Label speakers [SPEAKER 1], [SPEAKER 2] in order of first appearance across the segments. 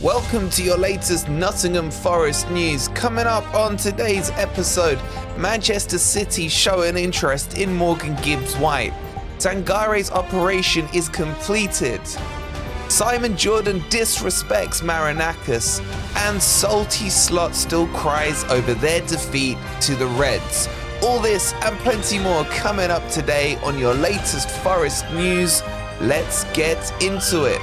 [SPEAKER 1] Welcome to your latest Nottingham Forest news. Coming up on today's episode, Manchester City show an interest in Morgan Gibbs-White. Sangare's operation is completed. Simon Jordan disrespects Marinakis, and Salty Slot still cries over their defeat to the Reds. All this and plenty more coming up today on your latest Forest news. Let's get into it.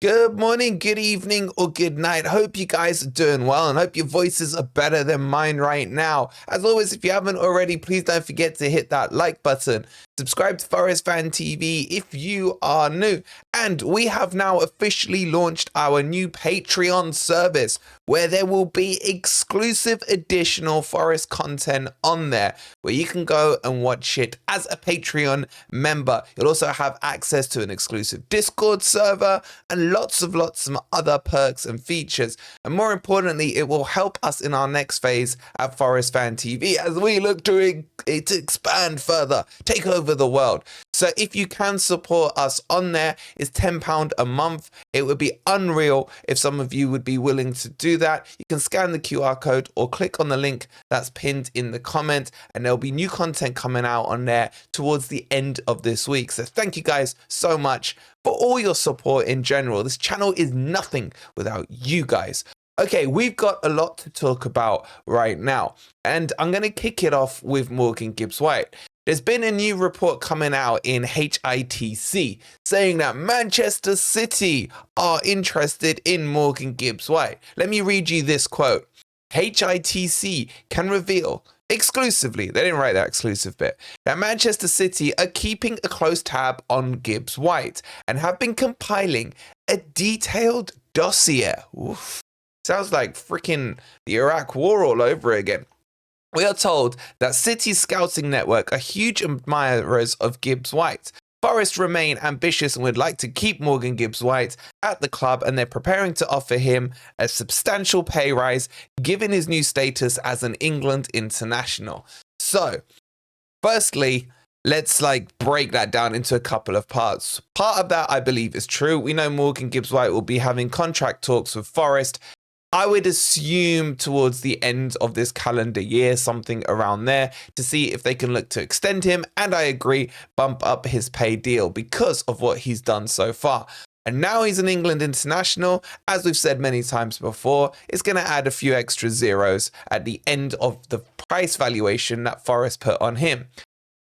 [SPEAKER 1] Good morning, good evening, or good night. Hope you guys are doing well and hope your voices are better than mine right now. As always, if you haven't already, please don't forget to hit that like button. Subscribe to Forest Fan TV if you are new. And we have now officially launched our new Patreon service where there will be exclusive additional Forest content on there where you can go and watch it as a Patreon member. You'll also have access to an exclusive Discord server and lots of other perks and features. And more importantly, it will help us in our next phase at Forest Fan TV as we look to expand further, take over the world. So if you can support us on there, it's £10 a month. It would be unreal if some of you would be willing to do that. You can scan the QR code or click on the link that's pinned in the comment, and there'll be new content coming out on there towards the end of this week. So thank you guys so much for all your support in general. This channel is nothing without you guys. Okay, we've got a lot to talk about right now, and I'm going to kick it off with Morgan Gibbs-White. There's been a new report coming out in HITC saying that Manchester City are interested in Morgan Gibbs-White. Let me read you this quote. HITC can reveal exclusively, they didn't write that exclusive bit, that Manchester City are keeping a close tab on Gibbs-White and have been compiling a detailed dossier. Oof. Sounds like freaking the Iraq War all over again. We are told that City's scouting network are huge admirers of Gibbs-White. Forest remain ambitious and would like to keep Morgan Gibbs-White at the club, and they're preparing to offer him a substantial pay rise given his new status as an England international. So, firstly, let's break that down into a couple of parts. Part of that I believe is true. We know Morgan Gibbs-White will be having contract talks with Forest. I would assume towards the end of this calendar year, something around there, to see if they can look to extend him. And I agree, bump up his pay deal because of what he's done so far. And now he's an England international. As we've said many times before, it's going to add a few extra zeros at the end of the price valuation that Forest put on him.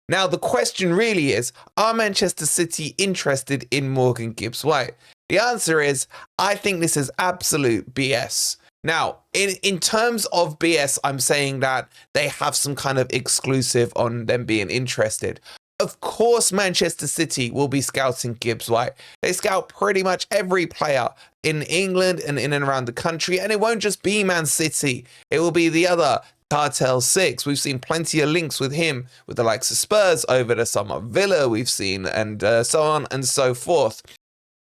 [SPEAKER 1] Now, the question really is, are Manchester City interested in Morgan Gibbs-White? The answer is, I think this is absolute BS. Now, in terms of BS, I'm saying that they have some kind of exclusive on them being interested. Of course, Manchester City will be scouting Gibbs-White. They scout pretty much every player in England and in and around the country. And it won't just be Man City. It will be the other Cartel 6. We've seen plenty of links with him, with the likes of Spurs over the summer. Villa we've seen, and so on and so forth.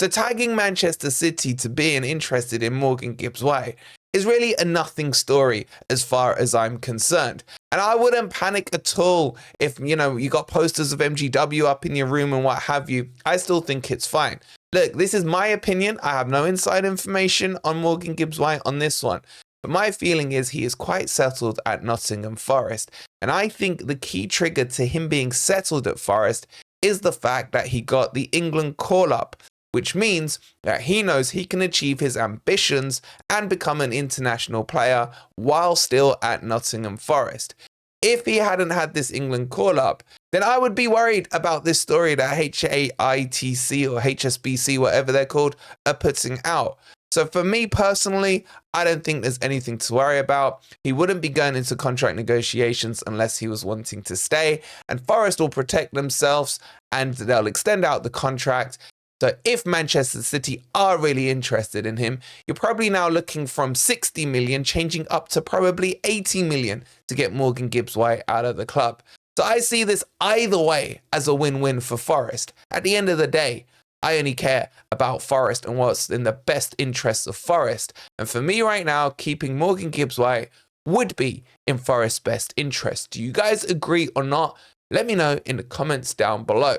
[SPEAKER 1] So tagging Manchester City to being interested in Morgan Gibbs-White is really a nothing story as far as I'm concerned. And I wouldn't panic at all if, you got posters of MGW up in your room and what have you. I still think it's fine. Look, this is my opinion. I have no inside information on Morgan Gibbs-White on this one. But my feeling is he is quite settled at Nottingham Forest. And I think the key trigger to him being settled at Forest is the fact that he got the England call-up, which means that he knows he can achieve his ambitions and become an international player while still at Nottingham Forest. If he hadn't had this England call-up, then I would be worried about this story that HAITC or HSBC, whatever they're called, are putting out. So for me personally, I don't think there's anything to worry about. He wouldn't be going into contract negotiations unless he was wanting to stay, and Forest will protect themselves and they'll extend out the contract. So if Manchester City are really interested in him, you're probably now looking from 60 million changing up to probably 80 million to get Morgan Gibbs-White out of the club. So I see this either way as a win-win for Forest. At the end of the day, I only care about Forest and what's in the best interests of Forest. And for me right now, keeping Morgan Gibbs-White would be in Forest's best interest. Do you guys agree or not? Let me know in the comments down below.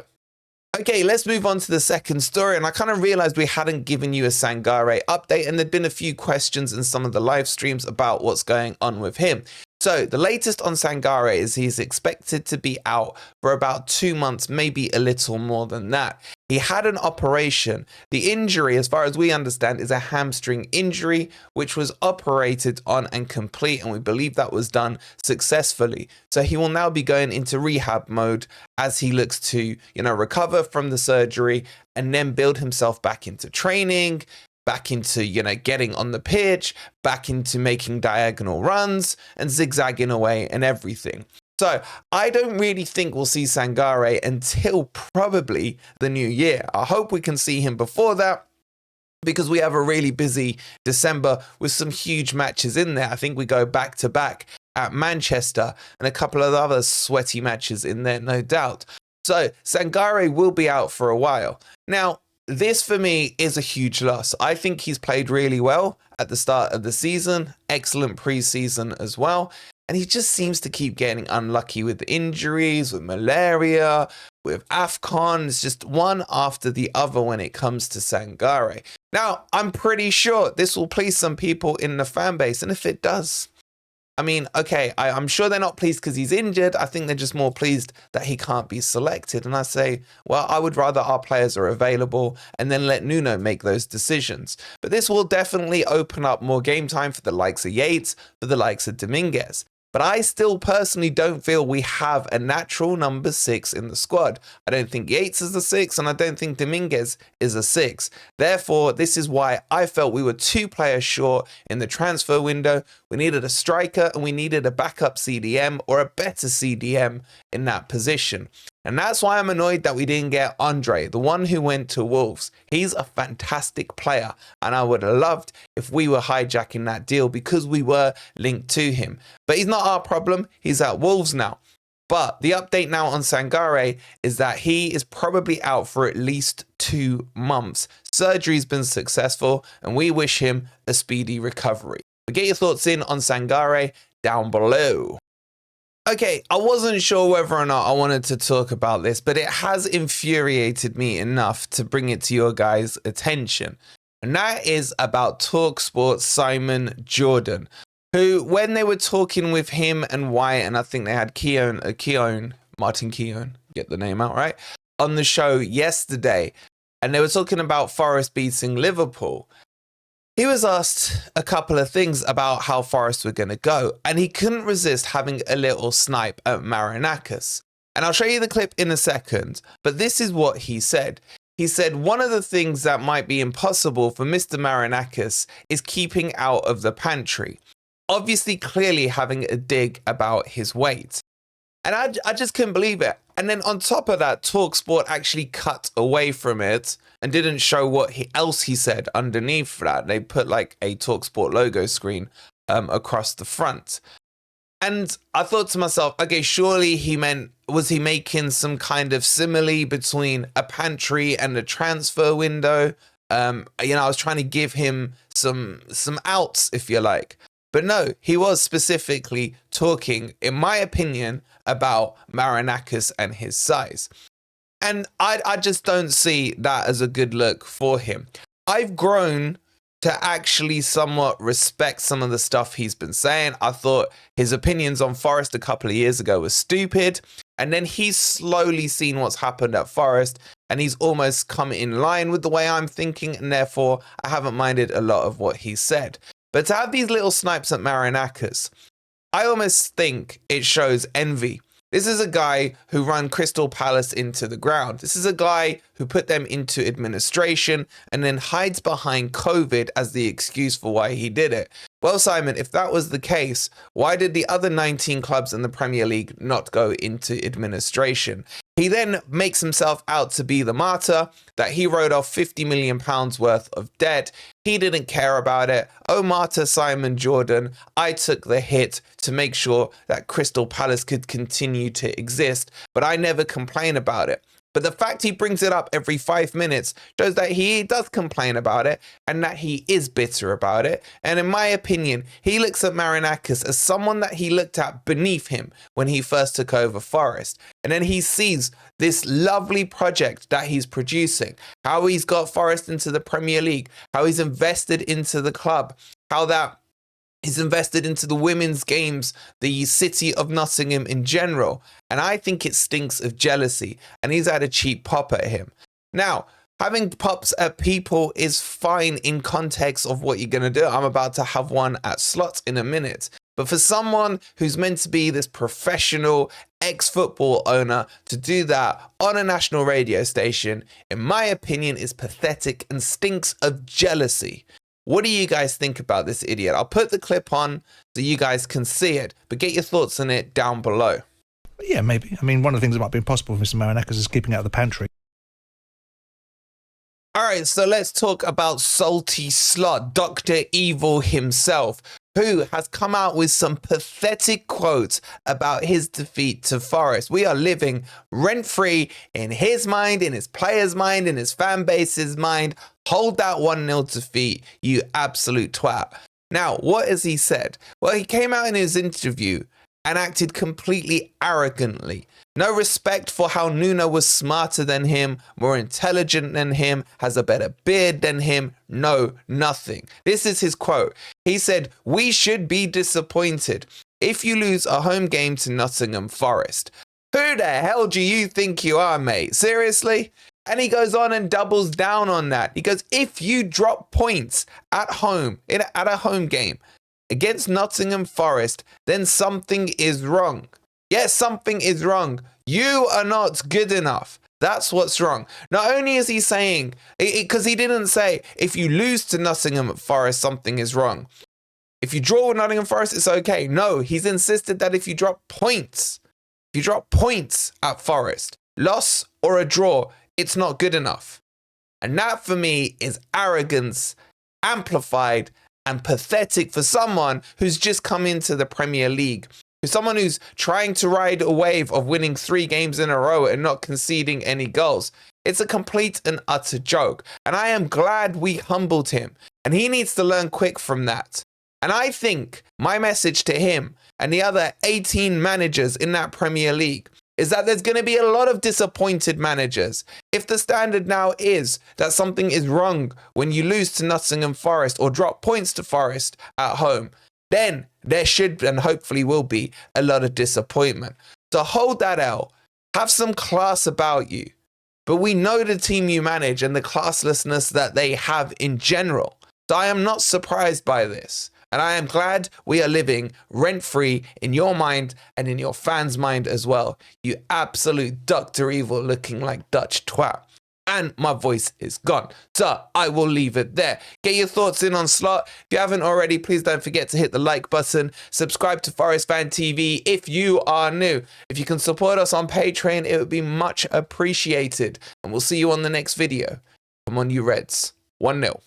[SPEAKER 1] Okay, let's move on to the second story. And I kind of realized we hadn't given you a Sangare update, and there'd been a few questions in some of the live streams about what's going on with him. So the latest on Sangare is he's expected to be out for about 2 months, maybe a little more than that. He had an operation. The injury, as far as we understand, is a hamstring injury, which was operated on and complete, and we believe that was done successfully. So he will now be going into rehab mode as he looks to, recover from the surgery and then build himself back into training, back into, getting on the pitch, back into making diagonal runs and zigzagging away and everything. So I don't really think we'll see Sangare until probably the new year. I hope we can see him before that, because we have a really busy December with some huge matches in there. I think we go back to back at Manchester and a couple of other sweaty matches in there, no doubt. So Sangare will be out for a while. Now, this for me is a huge loss. I think he's played really well at the start of the season, excellent preseason as well. And he just seems to keep getting unlucky with injuries, with malaria, with AFCON. It's just one after the other when it comes to Sangare. Now, I'm pretty sure this will please some people in the fan base. And if it does, I mean, okay, I'm sure they're not pleased because he's injured. I think they're just more pleased that he can't be selected. And I say, well, I would rather our players are available and then let Nuno make those decisions. But this will definitely open up more game time for the likes of Yates, for the likes of Dominguez. But I still personally don't feel we have a natural number 6 in the squad. I don't think Yates is a 6, and I don't think Dominguez is a 6. Therefore, this is why I felt we were 2 players short in the transfer window. We needed a striker and we needed a backup CDM or a better CDM in that position. And that's why I'm annoyed that we didn't get Andre, the one who went to Wolves. He's a fantastic player, and I would have loved if we were hijacking that deal because we were linked to him. But he's not our problem. He's at Wolves now. But the update now on Sangare is that he is probably out for at least 2 months. Surgery's been successful, and we wish him a speedy recovery. But get your thoughts in on Sangare down below. Okay, I wasn't sure whether or not I wanted to talk about this, but it has infuriated me enough to bring it to your guys' attention. And that is about TalkSport's Simon Jordan, who, when they were talking with him and White, and I think they had Martin Keown, get the name out right, on the show yesterday, and they were talking about Forest beating Liverpool. He was asked a couple of things about how Forest were going to go, and he couldn't resist having a little snipe at Marinakis. And I'll show you the clip in a second, but this is what he said. He said one of the things that might be impossible for Mr. Marinakis is keeping out of the pantry. Obviously, clearly having a dig about his weight. And I just couldn't believe it. And then on top of that, TalkSport actually cut away from it and didn't show what else he said underneath that. They put like a TalkSport logo screen across the front. And I thought to myself, okay, surely was he making some kind of simile between a pantry and a transfer window? I was trying to give him some outs, if you like. But no, he was specifically talking, in my opinion, about Marinakis and his size. And I just don't see that as a good look for him. I've grown to actually somewhat respect some of the stuff he's been saying. I thought his opinions on Forest a couple of years ago were stupid. And then he's slowly seen what's happened at Forest, and he's almost come in line with the way I'm thinking, and therefore I haven't minded a lot of what he said. But to have these little snipes at Marinakis, I almost think it shows envy. This is a guy who ran Crystal Palace into the ground. This is a guy who put them into administration and then hides behind COVID as the excuse for why he did it. Well, Simon, if that was the case, why did the other 19 clubs in the Premier League not go into administration? He then makes himself out to be the martyr, that he wrote off £50 million worth of debt. He didn't care about it. Omar to Simon Jordan, I took the hit to make sure that Crystal Palace could continue to exist, but I never complain about it. But the fact he brings it up every 5 minutes shows that he does complain about it and that he is bitter about it. And in my opinion, he looks at Marinakis as someone that he looked at beneath him when he first took over Forest. And then he sees this lovely project that he's producing, how he's got Forest into the Premier League, how he's invested into the club, how that he's invested into the women's games, the city of Nottingham in general. And I think it stinks of jealousy. And he's had a cheap pop at him. Now, having pops at people is fine in context of what you're going to do. I'm about to have one at Slot in a minute. But for someone who's meant to be this professional ex-football owner to do that on a national radio station, in my opinion, is pathetic and stinks of jealousy. What do you guys think about this idiot? I'll put the clip on so you guys can see it, but get your thoughts on it down below.
[SPEAKER 2] Yeah, maybe. I mean, one of the things that might be impossible for Mr. Marinakis is keeping out of the pantry.
[SPEAKER 1] All right, so let's talk about Salty Slot, Dr. Evil himself, who has come out with some pathetic quotes about his defeat to Forest. We are living rent-free in his mind, in his players' mind, in his fan base's mind. Hold that 1-0 defeat, you absolute twat. Now, what has he said? Well, he came out in his interview and acted completely arrogantly. No respect for how Nuno was smarter than him, more intelligent than him, has a better beard than him. No, nothing. This is his quote. He said, "We should be disappointed if you lose a home game to Nottingham Forest. Who the hell do you think you are, mate? Seriously?" And he goes on and doubles down on that. He goes, if you drop points at home, at a home game against Nottingham Forest, then something is wrong. Yes, something is wrong. You are not good enough. That's what's wrong. Not only is he saying, because he didn't say, if you lose to Nottingham Forest, something is wrong. If you draw with Nottingham Forest, it's okay. No, he's insisted that if you drop points at Forest, loss or a draw, it's not good enough. And that for me is arrogance amplified and pathetic for someone who's just come into the Premier League. For someone who's trying to ride a wave of winning 3 games in a row and not conceding any goals. It's a complete and utter joke. And I am glad we humbled him. And he needs to learn quick from that. And I think my message to him and the other 18 managers in that Premier League is that there's going to be a lot of disappointed managers. If the standard now is that something is wrong when you lose to Nottingham Forest or drop points to Forest at home, then there should and hopefully will be a lot of disappointment. So hold that L. Have some class about you. But we know the team you manage and the classlessness that they have in general. So I am not surprised by this. And I am glad we are living rent-free in your mind and in your fans' mind as well. You absolute Dr. Evil looking like Dutch twat. And my voice is gone. So I will leave it there. Get your thoughts in on Slot. If you haven't already, please don't forget to hit the like button. Subscribe to Forest Fan TV if you are new. If you can support us on Patreon, it would be much appreciated. And we'll see you on the next video. Come on, you Reds. 1-0.